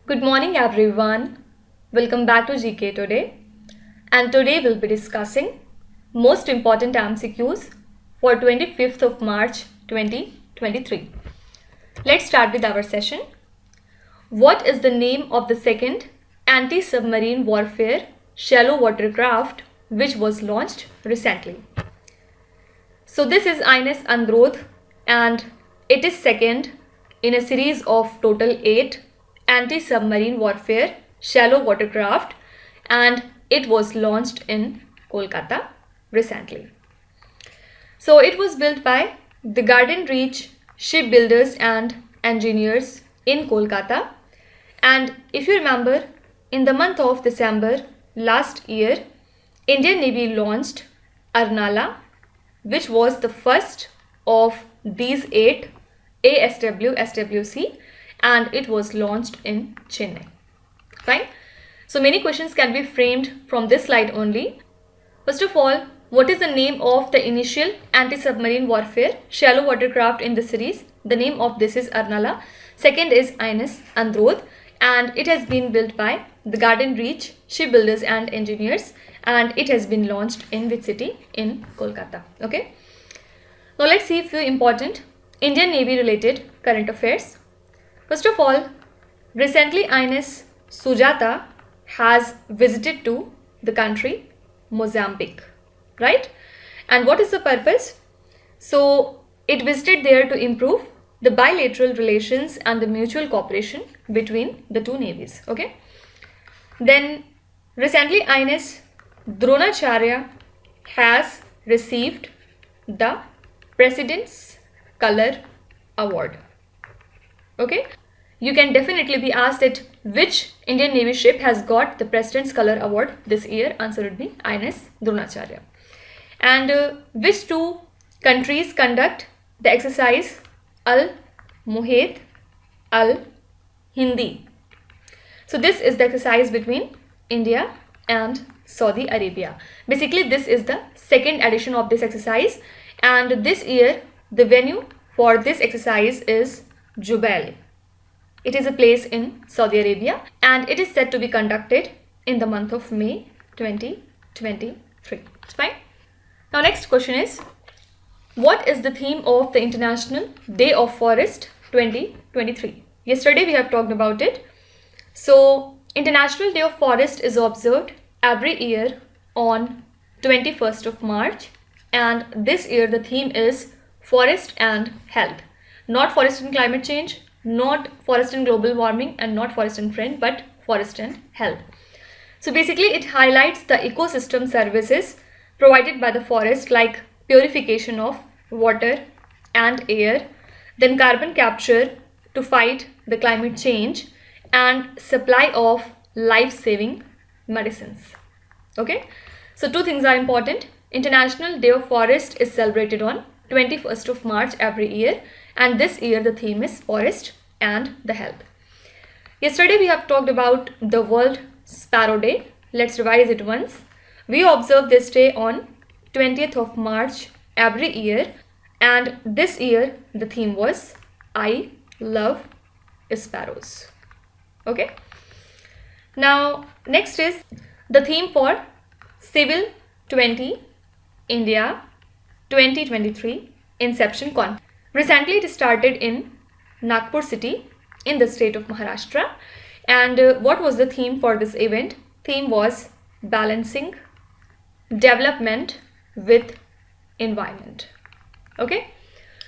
Good morning everyone. Welcome back to GK Today. And today we'll be discussing most important MCQs for 25th of March 2023. Let's start with our session. What is the name of the second anti-submarine warfare shallow water craft which was launched recently? So this is INS Androdh and it is second in a series of total 8 anti-submarine warfare shallow watercraft, and it was launched in Kolkata recently. So it was built by the Garden Reach shipbuilders and engineers in Kolkata, and if you remember, in the month of December last year, Indian Navy launched Arnala, which was the first of these 8 ASW-SWC, and it was launched in Chennai. Fine. So many questions can be framed from this slide only. First of all, what is the name of the initial anti-submarine warfare shallow watercraft in the series? The name of this is Arnala. Second is INS Androdh, and it has been built by the Garden Reach shipbuilders and engineers, and it has been launched in which city? In Kolkata. Okay. Now let's see a few important Indian Navy related current affairs. First of all, recently INS Sujata has visited to the country Mozambique, right? And what is the purpose? So it visited there to improve the bilateral relations and the mutual cooperation between the two navies. Okay. Then recently INS Dronacharya has received the President's Color Award. Okay, you can definitely be asked that which Indian Navy ship has got the President's Color Award this year. Answer would be INS Dronacharya. And which two countries conduct the exercise Al-Muhayd Al-Hindi? So this is the exercise between India and Saudi Arabia. Basically, this is the second edition of this exercise, and this year the venue for this exercise is Jubail. It is a place in Saudi Arabia, and it is set to be conducted in the month of May 2023. It's fine. Now next question is, what is the theme of the International Day of Forest 2023? Yesterday we have talked about it. So International Day of Forest is observed every year on 21st of March, and this year the theme is Forest and Health. Not forest and climate change, not forest and global warming, and not forest and friend, but forest and health. So basically it highlights the ecosystem services provided by the forest, like purification of water and air, then carbon capture to fight the climate change, and supply of life-saving medicines. Okay, so two things are important. International Day of Forest is celebrated on 21st of March every year, and this year the theme is Forest and the Health. Yesterday we have talked about the World Sparrow Day. Let's revise it once. We observe this day on 20th of March every year, and this year the theme was I Love Sparrows. Okay. Now next is the theme for Civil 20 India 2023 Inception Con. Recently it started in Nagpur city in the state of Maharashtra, and what was the theme for this event? Theme was balancing development with environment. Okay,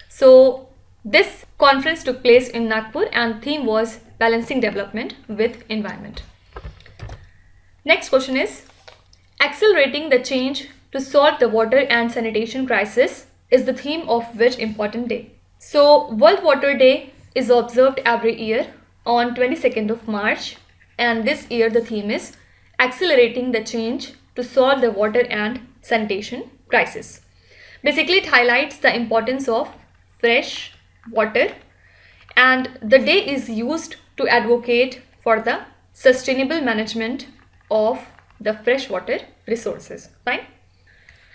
so this conference took place in Nagpur and theme was balancing development with environment. Next question is, accelerating the change to solve the water and sanitation crisis is the theme of which important day? So World Water Day is observed every year on 22nd of March, and this year the theme is accelerating the change to solve the water and sanitation crisis. Basically it highlights the importance of fresh water, and the day is used to advocate for the sustainable management of the freshwater resources. Fine.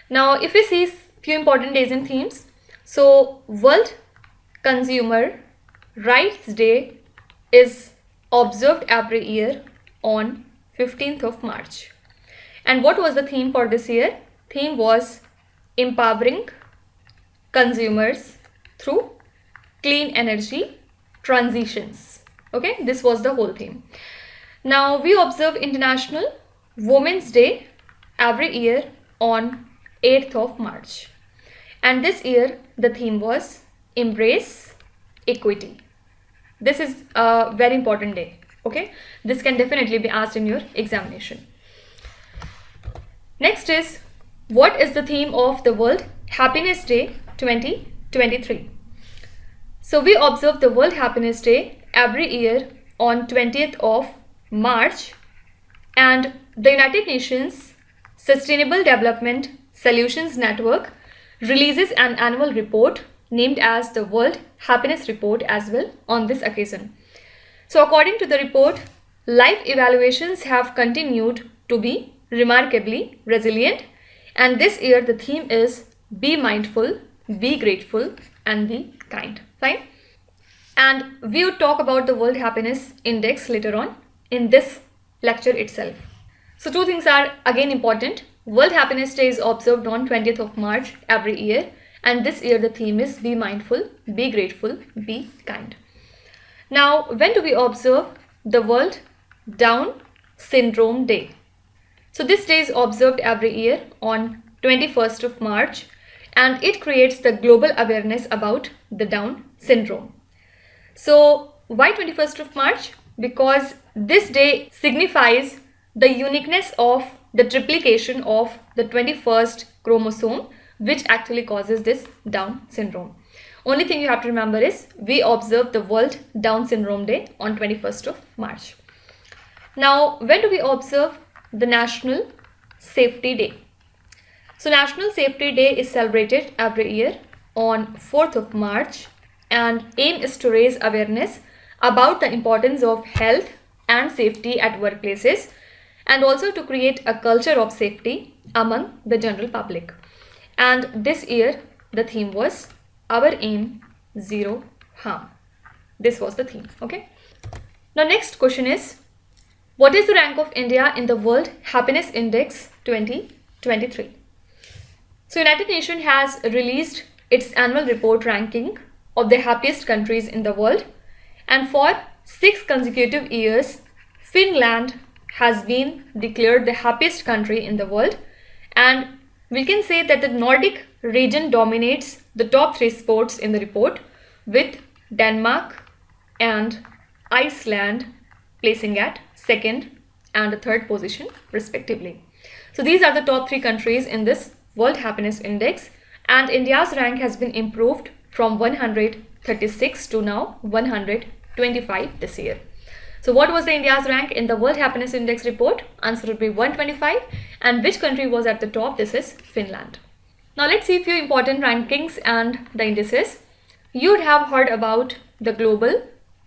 Now if we see few important days and themes, so World Consumer Rights Day is observed every year on 15th of March. And what was the theme for this year? Theme was empowering consumers through clean energy transitions. Okay, this was the whole theme. Now we observe International Women's Day every year on 8th of March. And this year the theme was embrace equity. This is a very important day. Okay, this can definitely be asked in your examination. Next is, what is the theme of the World Happiness Day 2023? So we observe the World Happiness Day every year on 20th of March, and the United Nations Sustainable Development Solutions Network releases an annual report named as the World Happiness Report as well on this occasion. So according to the report, life evaluations have continued to be remarkably resilient, and this year the theme is be mindful, be grateful, and be kind. Fine. And we will talk about the World Happiness Index later on in this lecture itself. So two things are again important. World Happiness Day is observed on 20th of March every year, and this year the theme is be mindful, be grateful, be kind. Now, when do we observe the World Down Syndrome Day? So this day is observed every year on 21st of March, and it creates the global awareness about the Down syndrome. So why 21st of March? Because this day signifies the uniqueness of the triplication of the 21st chromosome, which actually causes this Down syndrome. Only thing you have to remember is we observe the World Down Syndrome Day on 21st of March. Now, when do we observe the National Safety Day? So National Safety Day is celebrated every year on 4th of March, and aim is to raise awareness about the importance of health and safety at workplaces, and also to create a culture of safety among the general public. And this year the theme was our aim, zero harm. This was the theme. Okay. Now next question is, what is the rank of India in the World Happiness Index 2023? So United Nations has released its annual report ranking of the happiest countries in the world, and for 6 consecutive years Finland has been declared the happiest country in the world, and we can say that the Nordic region dominates the top 3 spots in the report, with Denmark and Iceland placing at 2nd and the 3rd position respectively. So these are the top 3 countries in this World Happiness Index, and India's rank has been improved from 136 to now 125 this year. So what was the India's rank in the World Happiness Index report? Answer would be 125. And which country was at the top? This is Finland. Now let's see a few important rankings and the indices. You would have heard about the Global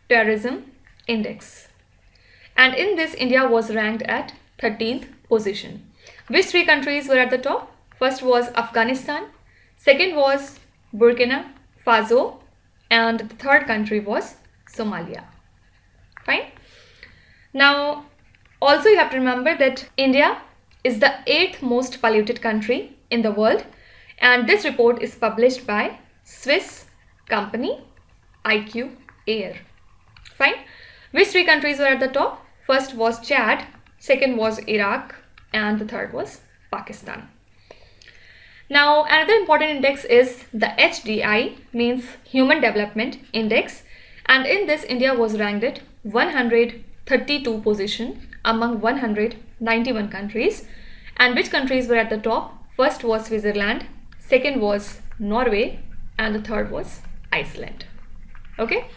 Terrorism Index. And in this, India was ranked at 13th position. Which 3 countries were at the top? First was Afghanistan, second was Burkina Faso, and the 3rd country was Somalia. Fine. Now, also you have to remember that India is the 8th most polluted country in the world, and this report is published by Swiss company IQ Air. Fine. Which 3 countries were at the top? First was Chad, second was Iraq, and the 3rd was Pakistan. Now, another important index is the HDI, means Human Development Index, and in this India was ranked at 132 position among 191 countries. And which countries were at the top? First was Switzerland, second was Norway, and the 3rd was Iceland. Okay,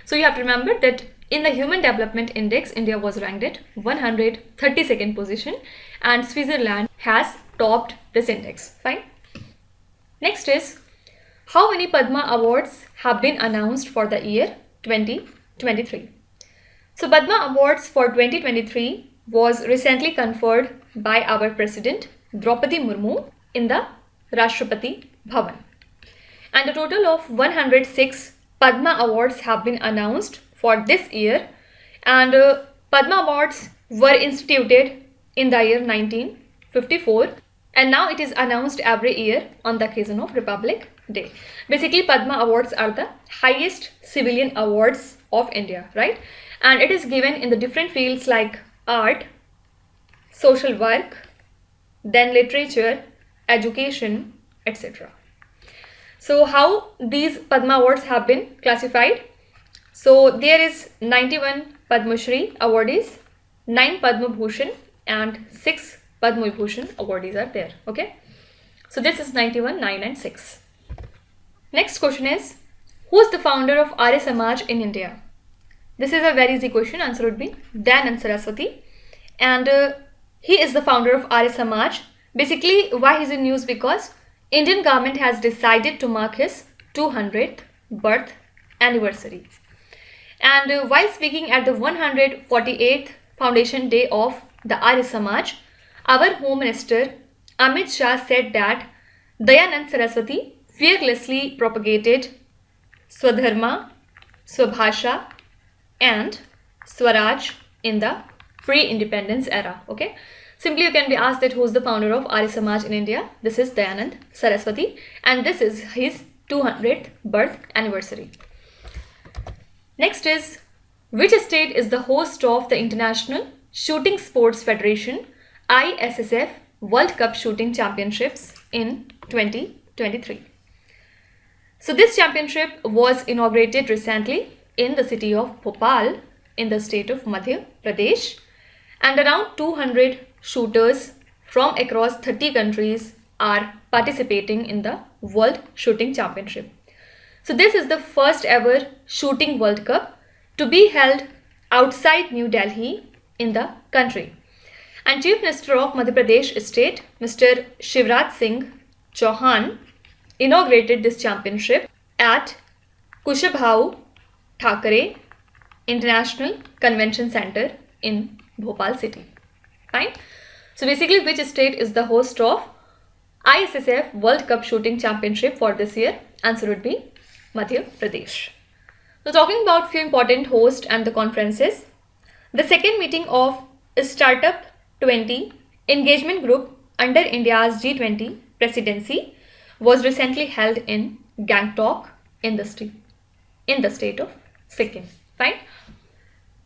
so you have to remember that in the Human Development Index, India was ranked at 132nd position, and Switzerland has topped this index. Fine. Next is, how many Padma Awards have been announced for the year 2023? So Padma Awards for 2023 was recently conferred by our President Draupadi Murmu in the Rashtrapati Bhavan. And a total of 106 Padma Awards have been announced for this year, And Padma Awards were instituted in the year 1954, and now it is announced every year on the occasion of Republic Day. Basically, Padma Awards are the highest civilian awards of India, right? And it is given in the different fields like art, social work, then literature, education, etc. So how these Padma Awards have been classified? So there is 91 Padma Shri awardees, 9 Padma Bhushan and 6 Padma Vibhushan awardees are there. Okay. So this is 91, 9 and 6. Next question is, who is the founder of AryaSamaj in India? This is a very easy question. Answer would be Dayanand Saraswati. And he is the founder of AryaSamaj. Basically, why he's in news? Because Indian government has decided to mark his 200th birth anniversary. And while speaking at the 148th Foundation Day of the AryaSamaj, our Home Minister Amit Shah said that Dayanand Saraswati fearlessly propagated Swadharma, Swabhasha and Swaraj in the pre-independence era. Okay. Simply you can be asked that who is the founder of AryaSamaj in India. This is Dayanand Saraswati and this is his 200th birth anniversary. Next is, which state is the host of the International Shooting Sports Federation ISSF World Cup Shooting Championships in 2023? So this championship was inaugurated recently in the city of Bhopal in the state of Madhya Pradesh, and around 200 shooters from across 30 countries are participating in the World Shooting Championship. So this is the first ever Shooting World Cup to be held outside New Delhi in the country. And Chief Minister of Madhya Pradesh State, Mr. Shivraj Singh Chauhan, inaugurated this championship at Kushabhau Thakare International Convention Center in Bhopal city. Fine. So basically, which state is the host of ISSF World Cup Shooting Championship for this year? Answer would be Madhya Pradesh. So talking about few important hosts and the conferences, the second meeting of Startup 20 Engagement Group under India's G20 presidency was recently held in Gangtok in the state of Sikkim. Fine.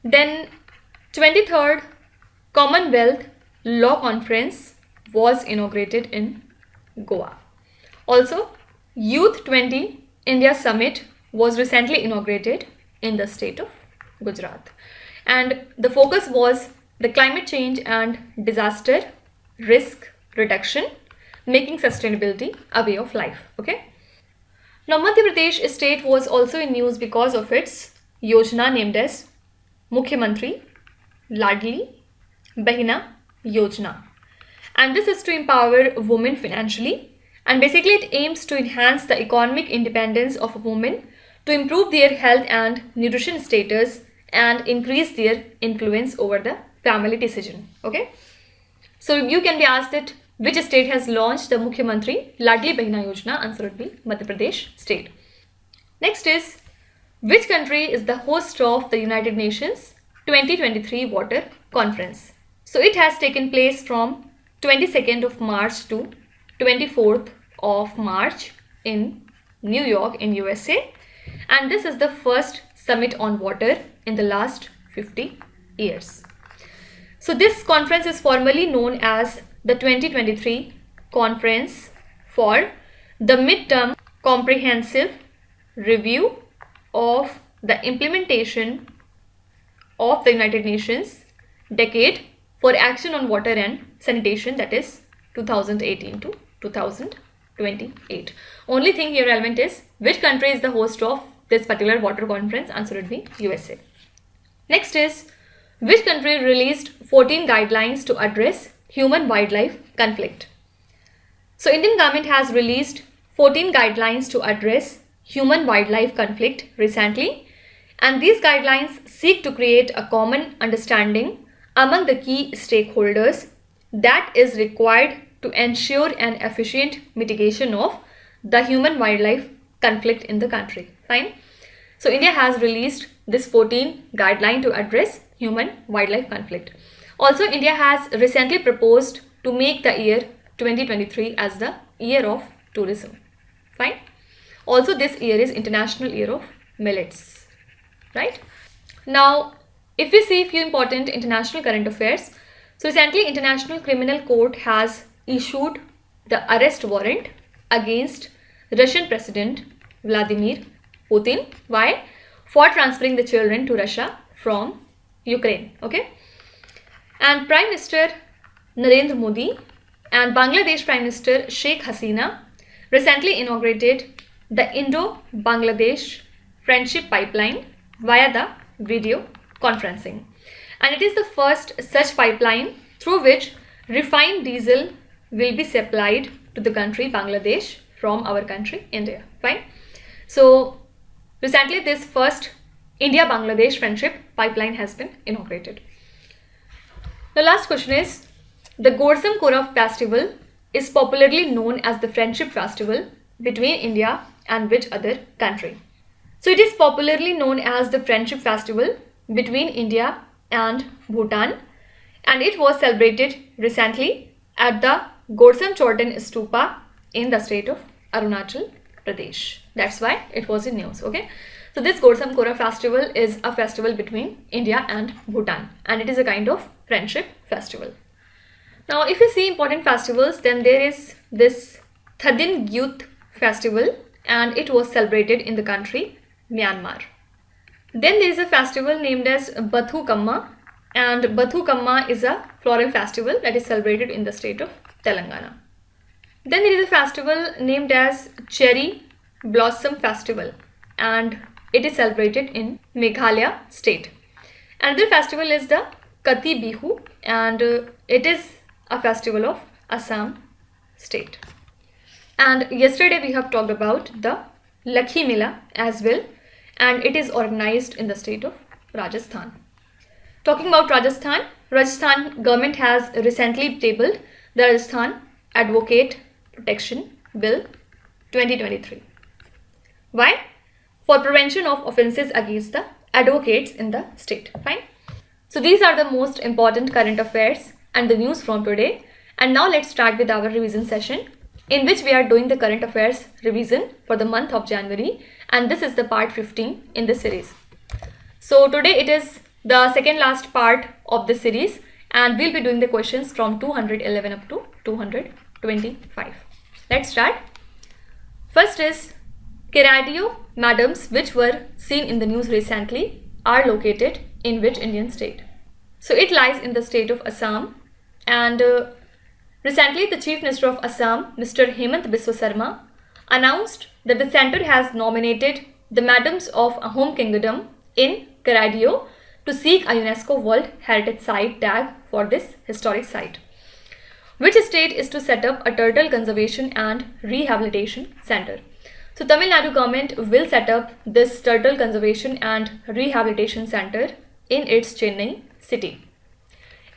Then 23rd Commonwealth Law Conference was inaugurated in Goa. Also, Youth 20 India Summit was recently inaugurated in the state of Gujarat. And the focus was the climate change and disaster risk reduction, making sustainability a way of life. Okay. Now, Madhya Pradesh state was also in news because of its Yojana named as Mukhyamantri Ladli Bahina Yojana. And this is to empower women financially. And basically it aims to enhance the economic independence of women, to improve their health and nutrition status and increase their influence over the family decision. Okay. So you can be asked that which state has launched the Mukhyamantri Ladli Bahina Yojana? Answer would be Madhya Pradesh state. Next is, which country is the host of the United Nations 2023 Water Conference? So it has taken place from 22nd of March to 24th of March in New York in USA, and this is the first summit on water in the last 50 years. So this conference is formally known as the 2023 Conference for the Midterm Comprehensive Review of the Implementation of the United Nations Decade for Action on Water and Sanitation, that is 2018 to 2028. Only thing here relevant is which country is the host of this particular water conference? Answer would be USA. Next is, which country released 14 guidelines to address human-wildlife conflict? So Indian government has released 14 guidelines to address human-wildlife conflict recently, and these guidelines seek to create a common understanding among the key stakeholders that is required to ensure an efficient mitigation of the human-wildlife conflict in the country. Fine. So India has released this 14 guideline to address human-wildlife conflict. Also, India has recently proposed to make the year 2023 as the year of tourism. Fine. Also, this year is International Year of Millets. Right. Now, if we see few important international current affairs. So recently, International Criminal Court has issued the arrest warrant against Russian President Vladimir Putin. Why? For transferring the children to Russia from Ukraine. Okay. And Prime Minister Narendra Modi and Bangladesh Prime Minister Sheikh Hasina recently inaugurated the Indo-Bangladesh Friendship Pipeline via the video conferencing. And it is the first such pipeline through which refined diesel will be supplied to the country Bangladesh from our country India. Fine. So recently this first India-Bangladesh Friendship Pipeline has been inaugurated. The last question is, the Kora Festival is popularly known as the Friendship Festival between India and which other country? So it is popularly known as the Friendship Festival between India and Bhutan, and it was celebrated recently at the Gorsam Chorten Stupa in the state of Arunachal Pradesh. That's why it was in news. Okay. So this Kora Festival is a festival between India and Bhutan, and it is a kind of friendship festival. Now, if you see important festivals, then there is this Thadin Youth Festival, and it was celebrated in the country Myanmar. Then there is a festival named as Bathu Kamma, and Bathu Kamma is a floral festival that is celebrated in the state of Telangana. Then there is a festival named as Cherry Blossom Festival, and it is celebrated in Meghalaya state. Another festival is the Kati Bihu, and it is a festival of Assam state. And yesterday we have talked about the Lakhi Mela as well, and it is organized in the state of Rajasthan. Talking about Rajasthan, Rajasthan government has recently tabled the Rajasthan Advocate Protection Bill 2023. Why? For prevention of offences against the advocates in the state. Fine. So these are the most important current affairs and the news from today. And now let's start with our revision session, in which we are doing the current affairs revision for the month of January, and this is the part 15 in the series. So today it is the second last part of the series, and we'll be doing the questions from 211 up to 225. Let's start. First is, Keradio madams which were seen in the news recently are located in which Indian state? So it lies in the state of Assam, and recently the Chief Minister of Assam, Mr. Hemant Biswa Sarma, announced that the centre has nominated the Madams of Home Kingdom in Keradio to seek a UNESCO World Heritage Site tag for this historic site. Which state is to set up a turtle conservation and rehabilitation centre? So Tamil Nadu government will set up this turtle conservation and rehabilitation centre in its Chennai city.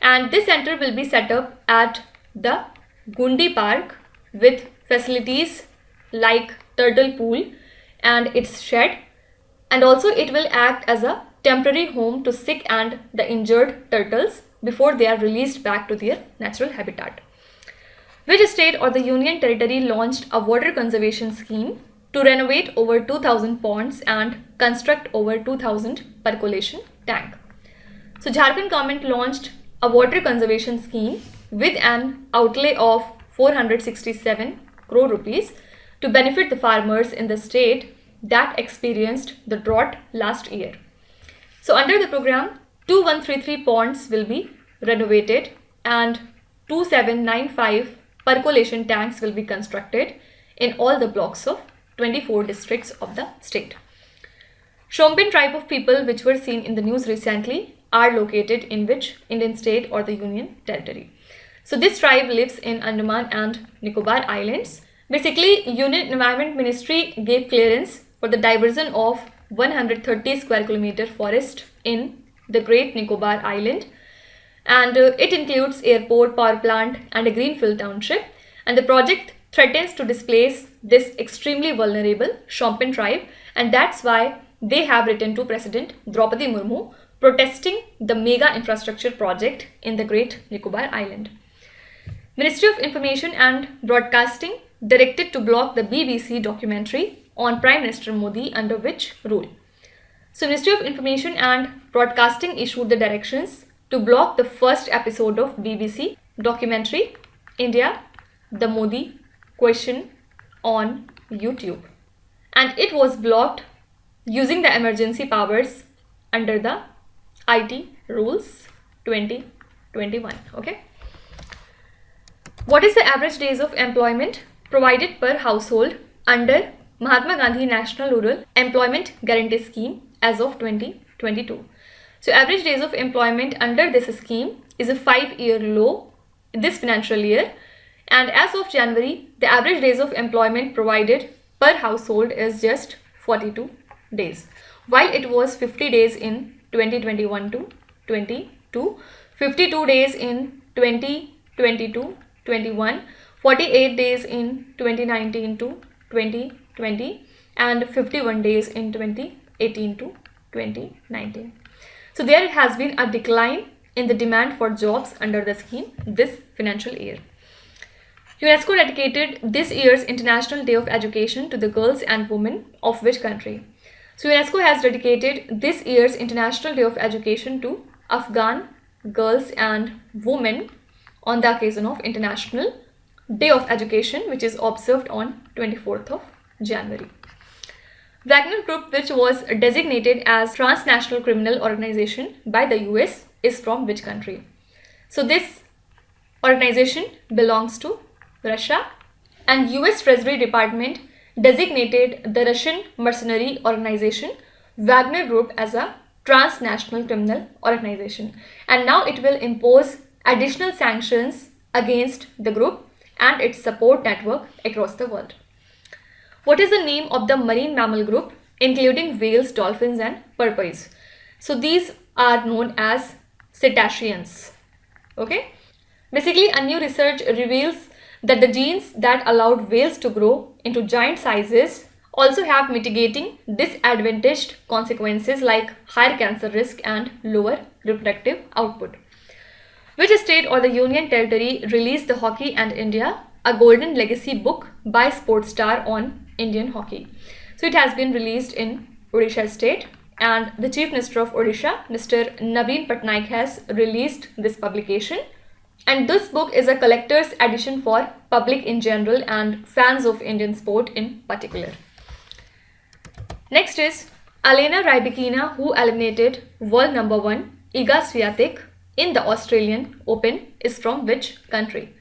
And this centre will be set up at the Gundi Park with facilities like turtle pool and its shed, and also it will act as a temporary home to sick and the injured turtles before they are released back to their natural habitat. Which state or the Union Territory launched a water conservation scheme to renovate over 2000 ponds and construct over 2000 percolation tank? So Jharkhand government launched a water conservation scheme with an outlay of 467 crore rupees to benefit the farmers in the state that experienced the drought last year. So under the program, 2133 ponds will be renovated and 2795 percolation tanks will be constructed in all the blocks of 24 districts of the state. Shompen tribe of people which were seen in the news recently are located in which Indian state or the Union Territory? So this tribe lives in Andaman and Nicobar Islands. Basically, Union Environment Ministry gave clearance for the diversion of 130 square kilometer forest in the Great Nicobar Island, and it includes airport, power plant and a greenfield township, and the project threatens to displace this extremely vulnerable Shompen tribe, and that's why they have written to President Draupadi Murmu protesting the mega infrastructure project in the Great Nicobar Island. Ministry of Information and Broadcasting directed to block the BBC documentary on Prime Minister Modi under which rule? So Ministry of Information and Broadcasting issued the directions to block the first episode of BBC documentary India, the Modi Question on YouTube. And it was blocked using the emergency powers under the IT Rules 2021. Okay. What is the average days of employment provided per household under Mahatma Gandhi National Rural Employment Guarantee Scheme as of 2022? So average days of employment under this scheme is a 5-year low this financial year, and as of January, the average days of employment provided per household is just 42 days, while it was 50 days in 2021 to 22, 52 days in 2022 21, 48 days in 2019 to 2020, and 51 days in 2018 to 2019. So there has been a decline in the demand for jobs under the scheme this financial year. UNESCO dedicated this year's International Day of Education to the girls and women of which country? So UNESCO has dedicated this year's International Day of Education to Afghan girls and women on the occasion of International Day of Education, which is observed on 24th of January. Wagner Group, which was designated as transnational criminal organization by the US, is from which country? So this organization belongs to Russia, and US Treasury Department designated the Russian mercenary organization Wagner Group as a transnational criminal organization, and now it will impose additional sanctions against the group and its support network across the world. What is the name of the marine mammal group including whales, dolphins and porpoise? So these are known as cetaceans. Okay. Basically, a new research reveals that the genes that allowed whales to grow into giant sizes also have mitigating disadvantaged consequences like higher cancer risk and lower reproductive output. Which state or the Union Territory released the Hockey and India, a golden legacy book by sports star on Indian hockey? So it has been released in Odisha state, and the Chief Minister of Odisha, Mr. Naveen Patnaik, has released this publication. And this book is a collector's edition for public in general and fans of Indian sport in particular. Next is Alena Rybakina, who eliminated world number 1 Iga Swiatek in the Australian Open, is from which country?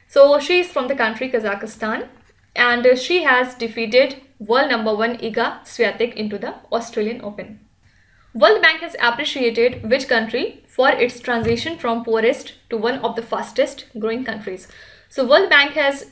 So she is from the country Kazakhstan, and she has defeated world number 1 Iga Swiatek into the Australian Open. World Bank has appreciated which country for its transition from poorest to one of the fastest growing countries? So World Bank has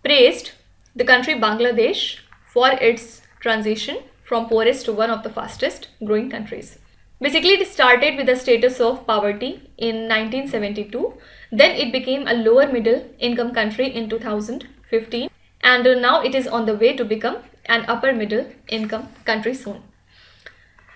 praised the country Bangladesh for its transition from poorest to one of the fastest growing countries. Basically, it started with the status of poverty in 1972. Then it became a lower middle income country in 2015. And now it is on the way to become an upper middle income country soon.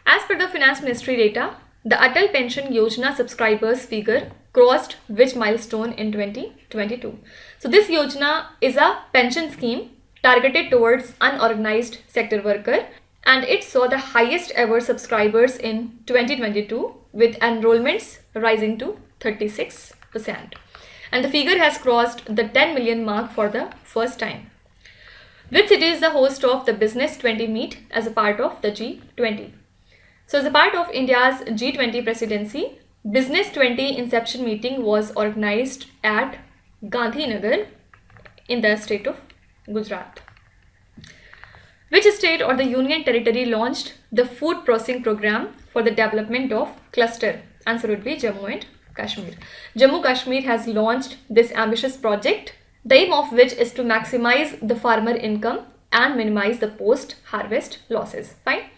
As per the Finance Ministry data, the Atal Pension Yojana subscribers figure crossed which milestone in 2022? So this Yojana is a pension scheme targeted towards unorganized sector worker, and it saw the highest ever subscribers in 2022 with enrollments rising to 36%. And the figure has crossed the 10 million mark for the first time. Which city is the host of the Business 20 meet as a part of the G20? So as a part of India's G20 presidency, Business 20 inception meeting was organized at Gandhinagar in the state of Gujarat. Which state or the Union Territory launched the food processing program for the development of cluster? Answer would be Jammu and Kashmir. Jammu Kashmir has launched this ambitious project, the aim of which is to maximize the farmer income and minimize the post-harvest losses. Fine.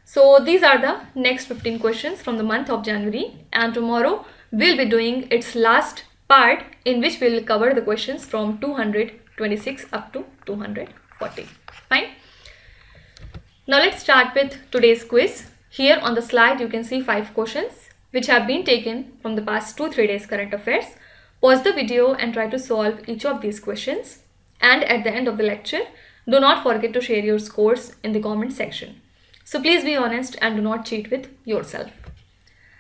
So these are the next 15 questions from the month of January, and tomorrow we'll be doing its last part, in which we'll cover the questions from 226 up to 240. Fine. Now let's start with today's quiz. Here on the slide you can see 5 questions which have been taken from the past 2-3 days current affairs. Pause the video and try to solve each of these questions. And at the end of the lecture, do not forget to share your scores in the comment section. So please be honest and do not cheat with yourself.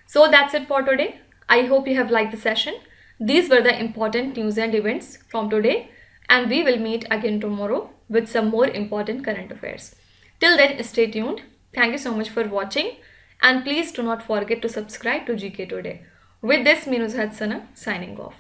So that's it for today. I hope you have liked the session. These were the important news and events from today, and we will meet again tomorrow with some more important current affairs. Till then, stay tuned. Thank you so much for watching, and please do not forget to subscribe to GK Today. With this, me Nuzhat Sana signing off.